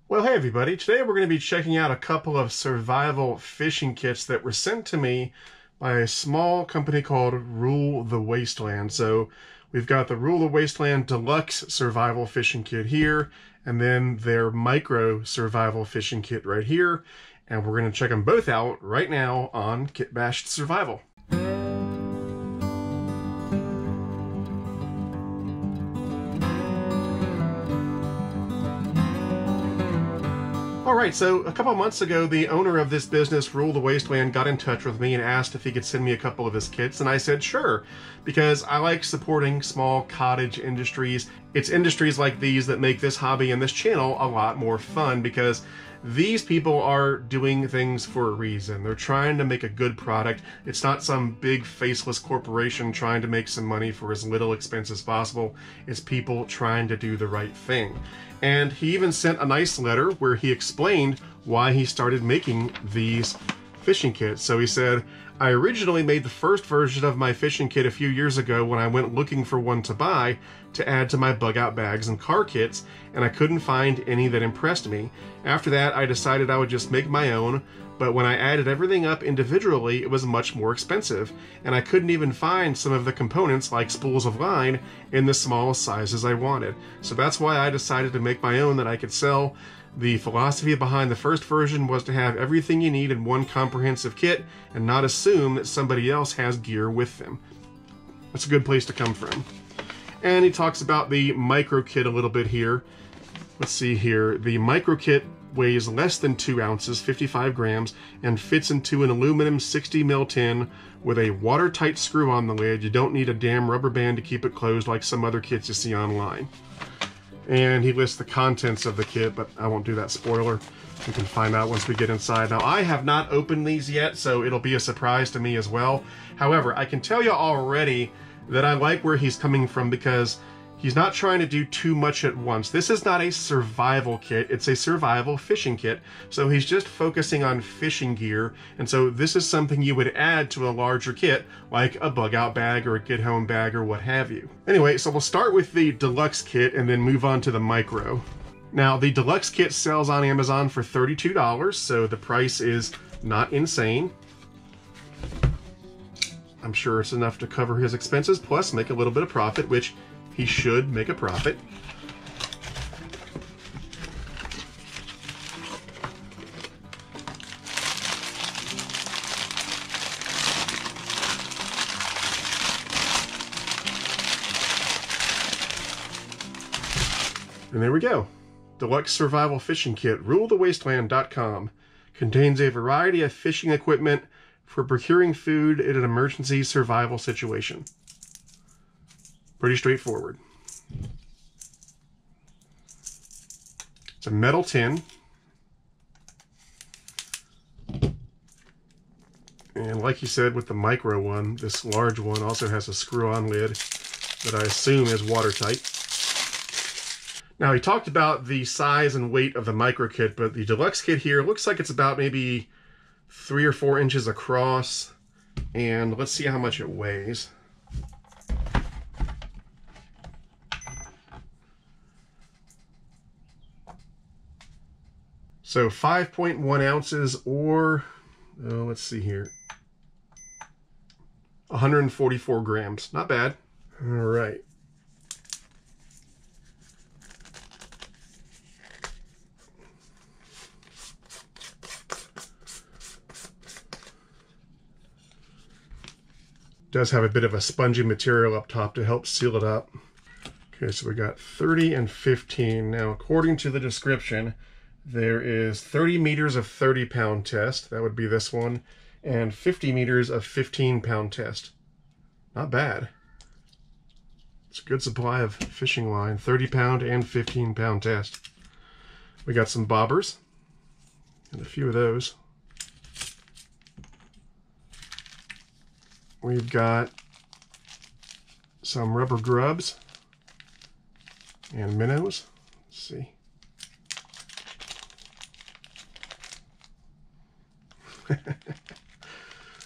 Well, hey everybody, today we're going to be checking out a couple of survival fishing kits that were sent to me by a small company called Rule the Wasteland. So we've got the Rule the Wasteland Deluxe Survival Fishing Kit here, and then their Micro Survival Fishing Kit right here. And we're going to check them both out right now on Kit Bashed Survival. Alright, so a couple months ago, the owner of this business, Rule the Wasteland, got in touch with me and asked if he could send me a couple of his kits, and I said sure, because I like supporting small cottage industries. It's industries like these that make this hobby and this channel a lot more fun, because these people are doing things for a reason. They're trying to make a good product. It's not some big faceless corporation trying to make some money for as little expense as possible. It's people trying to do the right thing. And he even sent a nice letter where he explained why he started making these fishing kits. So he said, I originally made the first version of my fishing kit a few years ago when I went looking for one to buy to add to my bug out bags and car kits, and I couldn't find any that impressed me. After that, I decided I would just make my own, but when I added everything up individually, it was much more expensive, and I couldn't even find some of the components like spools of line in the smallest sizes I wanted. So that's why I decided to make my own that I could sell. The philosophy behind the first version was to have everything you need in one comprehensive kit and not assume that somebody else has gear with them. That's a good place to come from. And he talks about the micro kit a little bit here. Let's see here. The micro kit weighs less than 2 ounces, 55 grams, and fits into an aluminum 60 ml tin with a watertight screw on the lid. You don't need a damn rubber band to keep it closed like some other kits you see online. And he lists the contents of the kit, but I won't do that spoiler. You can find out once we get inside. Now, I have not opened these yet, so it'll be a surprise to me as well. However, I can tell you already that I like where he's coming from, because he's not trying to do too much at once. This is not a survival kit, it's a survival fishing kit. So he's just focusing on fishing gear, and so this is something you would add to a larger kit, like a bug out bag or a get home bag or what have you. Anyway, so we'll start with the deluxe kit and then move on to the micro. Now, the deluxe kit sells on Amazon for $32, so the price is not insane. I'm sure it's enough to cover his expenses, plus make a little bit of profit, which he should make a profit. And there we go. Deluxe Survival Fishing Kit, rulethewasteland.com. Contains a variety of fishing equipment for procuring food in an emergency survival situation. Pretty straightforward. It's a metal tin. And like he said with the micro one, this large one also has a screw-on lid that I assume is watertight. Now, he talked about the size and weight of the micro kit, but the deluxe kit here looks like it's about maybe 3 or 4 inches across. And let's see how much it weighs. So 5.1 ounces, or, oh, let's see here, 144 grams. Not bad. All right. Does have a bit of a spongy material up top to help seal it up. Okay, so we got 30 and 15. Now, according to the description, there is 30 meters of 30-pound test. That would be this one. And 50 meters of 15-pound test. Not bad. It's a good supply of fishing line. 30-pound and 15-pound test. We got some bobbers. And a few of those. We've got some rubber grubs and minnows. Let's see.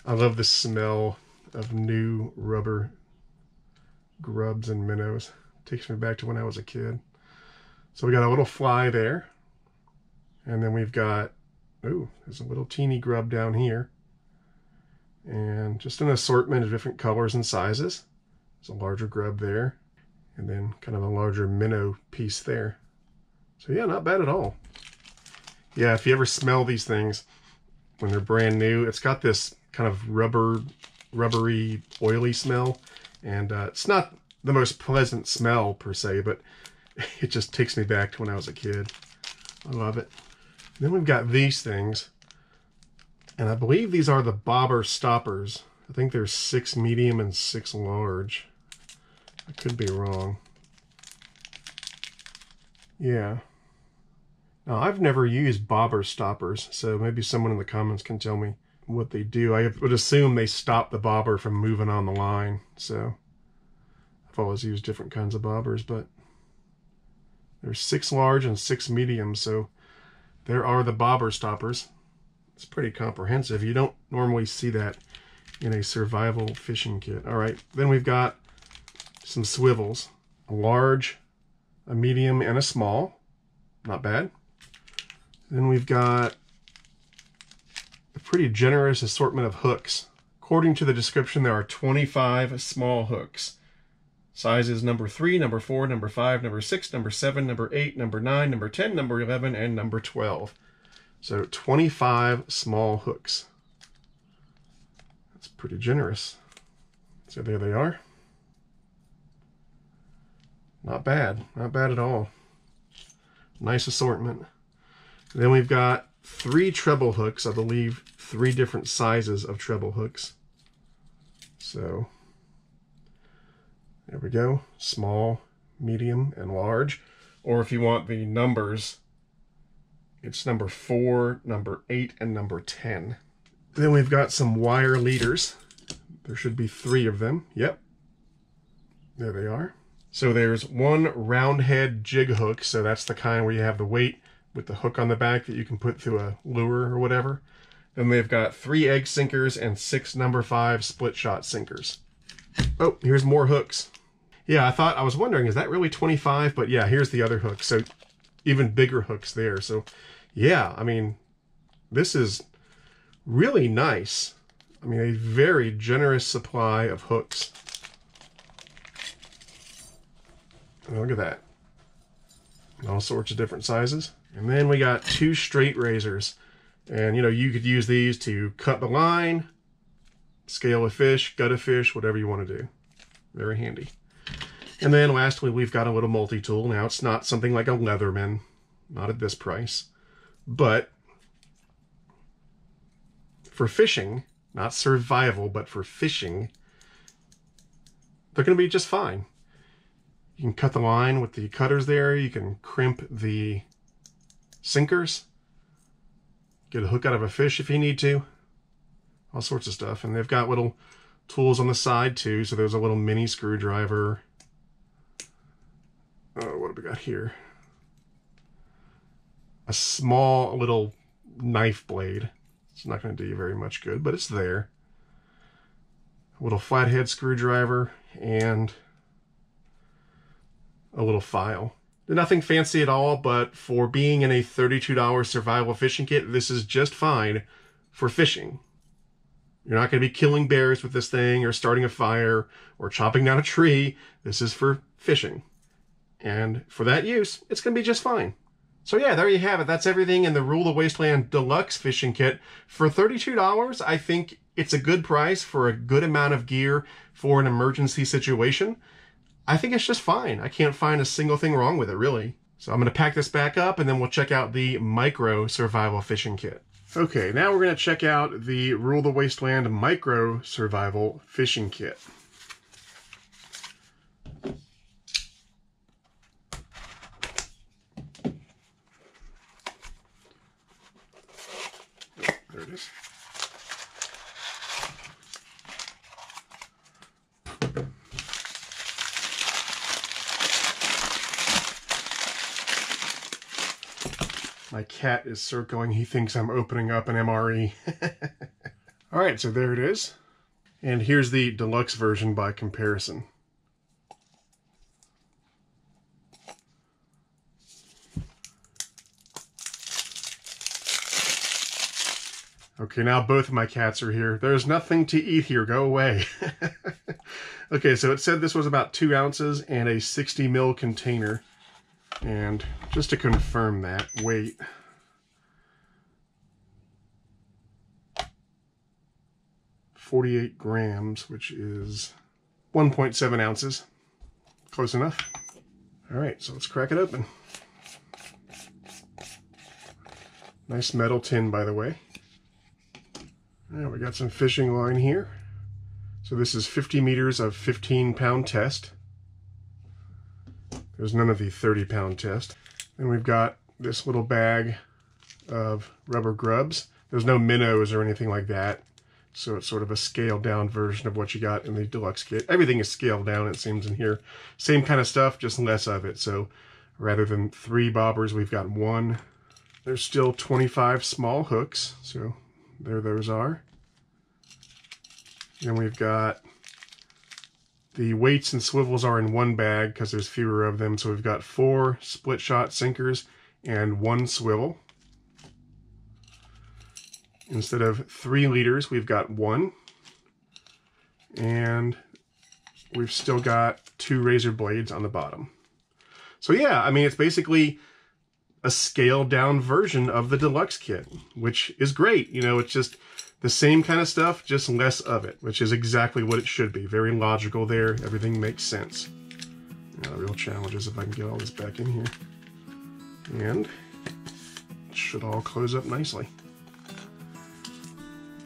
I love the smell of new rubber grubs and minnows. Takes me back to when I was a kid. So we got a little fly there. And then we've got, oh, there's a little teeny grub down here. And just an assortment of different colors and sizes. There's a larger grub there. And then kind of a larger minnow piece there. So yeah, not bad at all. Yeah, if you ever smell these things when they're brand new, it's got this kind of rubbery, oily smell. And it's not the most pleasant smell per se, but it just takes me back to when I was a kid. I love it. And then we've got these things. And I believe these are the bobber stoppers. I think there's 6 medium and 6 large. I could be wrong. Yeah. Now, I've never used bobber stoppers, so maybe someone in the comments can tell me what they do. I would assume they stop the bobber from moving on the line, so I've always used different kinds of bobbers, but there's 6 large and 6 medium, so there are the bobber stoppers. It's pretty comprehensive. You don't normally see that in a survival fishing kit. All right, then we've got some swivels, a large, a medium, and a small. Not bad. Then we've got a pretty generous assortment of hooks. According to the description, there are 25 small hooks. Sizes number 3, number 4, number 5, number 6, number 7, number 8, number 9, number 10, number 11, and number 12. So 25 small hooks. That's pretty generous. So there they are. Not bad. Not bad at all. Nice assortment. And then we've got 3 treble hooks, I believe 3 different sizes of treble hooks. So there we go. Small, medium, and large. Or if you want the numbers, it's number 4, number 8, and number 10. Then we've got some wire leaders. There should be 3 of them. Yep. There they are. So there's 1 round head jig hook. So that's the kind where you have the weight with the hook on the back that you can put through a lure or whatever. Then they've got 3 egg sinkers and 6 number 5 split shot sinkers. Oh, here's more hooks. Yeah, I was wondering, is that really 25? But yeah, here's the other hook. So even bigger hooks there. So yeah, I mean, this is really nice. I mean, a very generous supply of hooks. Oh, look at that. All sorts of different sizes. And then we got 2 straight razors. And, you know, you could use these to cut the line, scale a fish, gut a fish, whatever you want to do. Very handy. And then lastly, we've got a little multi-tool. Now, it's not something like a Leatherman, not at this price. But for fishing, not survival, but for fishing, they're going to be just fine. You can cut the line with the cutters there. You can crimp the sinkers. Get a hook out of a fish if you need to. All sorts of stuff. And they've got little tools on the side too. So there's a little mini screwdriver. Oh, what have we got here? A small little knife blade. It's not going to do you very much good, but it's there. A little flathead screwdriver and a little file. Nothing fancy at all, but for being in a $32 survival fishing kit, this is just fine for fishing. You're not going to be killing bears with this thing or starting a fire or chopping down a tree. This is for fishing. And for that use, it's going to be just fine. So yeah, there you have it. That's everything in the Rule the Wasteland Deluxe fishing kit. For $32, I think it's a good price for a good amount of gear for an emergency situation. I think it's just fine. I can't find a single thing wrong with it, really. So I'm going to pack this back up, and then we'll check out the Micro Survival Fishing Kit. Okay, now we're going to check out the Rule the Wasteland Micro Survival Fishing Kit. There it is. My cat is circling. He thinks I'm opening up an MRE. All right, so there it is. And here's the deluxe version by comparison. Okay, now both of my cats are here. There's nothing to eat here. Go away. Okay, so it said this was about 2 ounces and a 60 ml container. And just to confirm that, weight. .48 grams, which is 1.7 ounces. Close enough. All right, so let's crack it open. Nice metal tin, by the way. Now we got some fishing line here. So this is 50 meters of 15-pound test. There's none of the 30-pound test. And we've got this little bag of rubber grubs. There's no minnows or anything like that. So it's sort of a scaled down version of what you got in the deluxe kit. Everything is scaled down, it seems, in here. Same kind of stuff, just less of it. So rather than 3 bobbers, we've got 1. There's still 25 small hooks. So there those are. Then we've got the weights and swivels are in 1 bag because there's fewer of them. So we've got 4 split shot sinkers and 1 swivel. Instead of 3 liters, we've got 1. And we've still got 2 razor blades on the bottom. So yeah, I mean, it's basically a scaled down version of the deluxe kit, which is great. You know, it's just the same kind of stuff, just less of it, which is exactly what it should be. Very logical there. Everything makes sense. Now, the real challenge is if I can get all this back in here. And it should all close up nicely.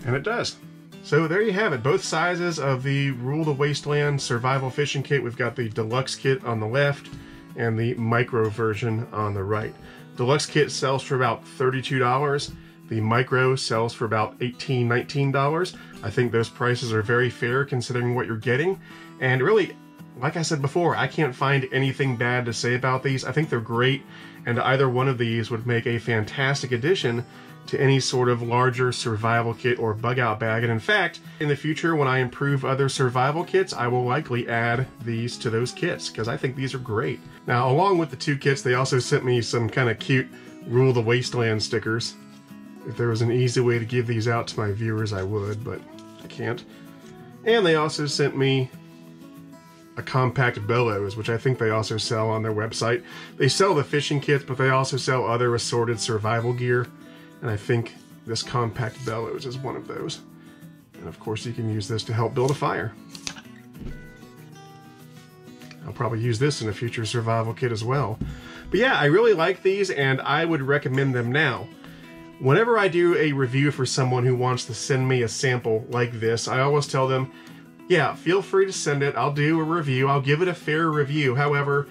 And it does. So there you have it. Both sizes of the Rule the Wasteland Survival Fishing Kit. We've got the deluxe kit on the left and the micro version on the right. Deluxe kit sells for about $32. The micro sells for about $18, $19. I think those prices are very fair considering what you're getting. And really, like I said before, I can't find anything bad to say about these. I think they're great, and either one of these would make a fantastic addition to any sort of larger survival kit or bug out bag. And in fact, in the future, when I improve other survival kits, I will likely add these to those kits because I think these are great. Now, along with the 2 kits, they also sent me some kind of cute Rule the Wasteland stickers. If there was an easy way to give these out to my viewers, I would, but I can't. And they also sent me a compact bellows, which I think they also sell on their website. They sell the fishing kits, but they also sell other assorted survival gear. And I think this compact bellows is one of those. And of course you can use this to help build a fire. I'll probably use this in a future survival kit as well. But yeah, I really like these and I would recommend them now. Whenever I do a review for someone who wants to send me a sample like this, I always tell them, yeah, feel free to send it. I'll do a review. I'll give it a fair review. However,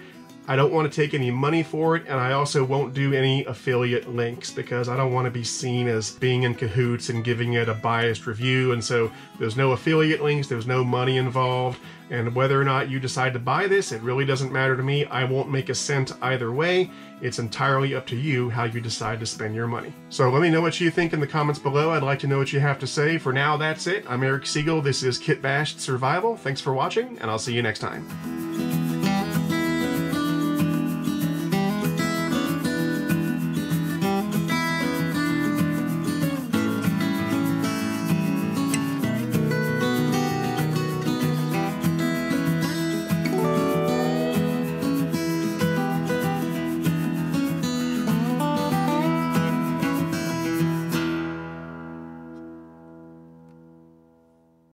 I don't want to take any money for it, and I also won't do any affiliate links because I don't want to be seen as being in cahoots and giving it a biased review. And so there's no affiliate links, there's no money involved, and whether or not you decide to buy this, it really doesn't matter to me. I won't make a cent either way. It's entirely up to you how you decide to spend your money. So let me know what you think in the comments below. I'd like to know what you have to say. For now, that's it. I'm Eric Siegel. This is Kit Bashed Survival. Thanks for watching, and I'll see you next time.